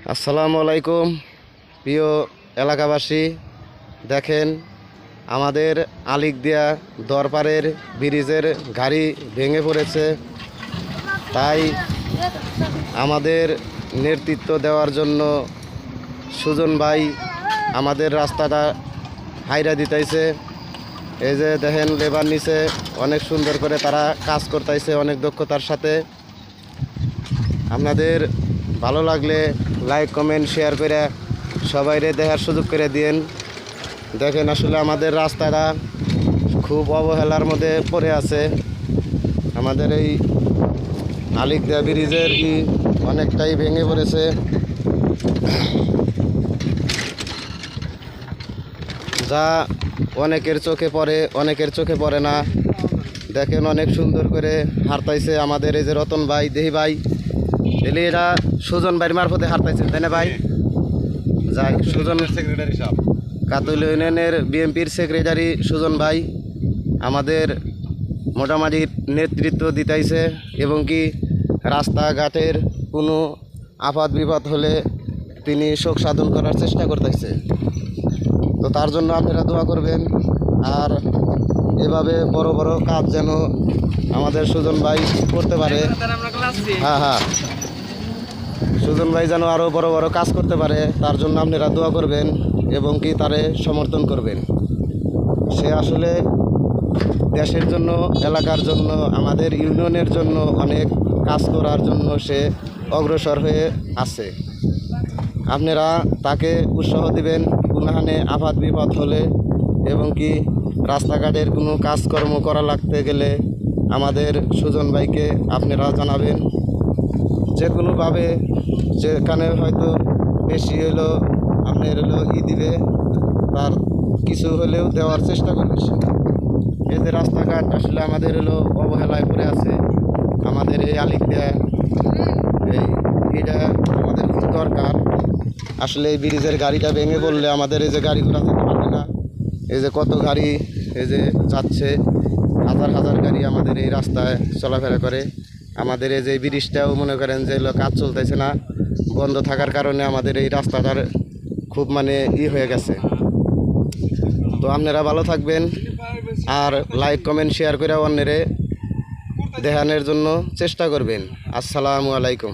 আসসালামু আলাইকুম প্রিয় এলাকাবাসী। দেখেন আমাদের আলিকদিয়া দরপারের ব্রিজের গাড়ি ভেঙে পড়েছে, তাই আমাদের নেতৃত্ব দেওয়ার জন্য সুজন ভাই আমাদের রাস্তাটা হাইরা দিতেছে। এই যে দেখেন লেবার নিচে অনেক সুন্দর করে তারা কাজ করতেছে অনেক দক্ষতার সাথে। আপনাদের ভালো লাগলে লাইক কমেন্ট শেয়ার করে সবাইরে দেখার সুযোগ করে দিন। দেখেন আসলে আমাদের রাস্তাটা খুব অবহেলার মধ্যে পড়ে আছে। আমাদের এই আলিকদিয়া ব্রিজের অনেকটাই ভেঙে পড়েছে। যা অনেকের চোখে পড়ে, অনেকের চোখে পড়ে না। দেখেন অনেক সুন্দর করে হারতাইছে আমাদের এই যে রতন ভাই, দেহি ভাই, এলি এরা সুজন ভাইয়ের মারফতে হারতাইছে, তাই না ভাই? যাই সুজন সেক্রেটারি সাহেব, কাতুল ইউনিয়নের বিএমপির সেক্রেটারি সুজন ভাই আমাদের মোটামুটি নেতৃত্ব দিতেছে এবং কি রাস্তাঘাটের কোনো আপাত বিপদ হলে তিনি শোক সাধন করার চেষ্টা করতেছে। তো তার জন্য আপনারা দোয়া করবেন। আর এভাবে বড় বড় কাজ যেন আমাদের সুজন ভাই করতে পারে। হ্যাঁ, সুজন ভাই যেন আরও বড় বড় কাজ করতে পারে, তার জন্য আপনারা দোয়া করবেন এবং কি তারে সমর্থন করবেন। সে আসলে দেশের জন্য, এলাকার জন্য, আমাদের ইউনিয়নের জন্য অনেক কাজ করার জন্য সে অগ্রসর হয়ে আছে। আপনারা তাকে উৎসাহ দিবেন কোনখানে আপাত বিপদ হলে এবং কি রাস্তাঘাটের কোনো কাজকর্ম করা লাগতে গেলে আমাদের সুজন ভাইকে আপনারা জানাবেন। যে কোনোভাবে যেখানে হয়তো বেশি হলো আপনার দিবে, তার কিছু হলেও দেওয়ার চেষ্টা করবে সে। এই যে রাস্তাঘাট আসলে আমাদের অবহেলায় পড়ে আছে। আমাদের এই আলিকদিয়া এইটা আমাদের খুব দরকার। আসলে এই ব্রিজের গাড়িটা ভেঙে পড়লে আমাদের এই যে গাড়ি ঘোড়া যেতে পারবে না। এই যে কত গাড়ি এই যে যাচ্ছে, হাজার হাজার গাড়ি আমাদের এই রাস্তায় চলাফেরা করে। আমাদের এই যে ব্রিজটাও মনে করেন যে কাজ চলতেছে না, বন্ধ থাকার কারণে আমাদের এই রাস্তাটার খুব হয়ে গেছে। তো আপনারা ভালো থাকবেন আর লাইক কমেন্ট শেয়ার করে অন্যেরে দেখানোর জন্য চেষ্টা করবেন। আসসালামু আলাইকুম।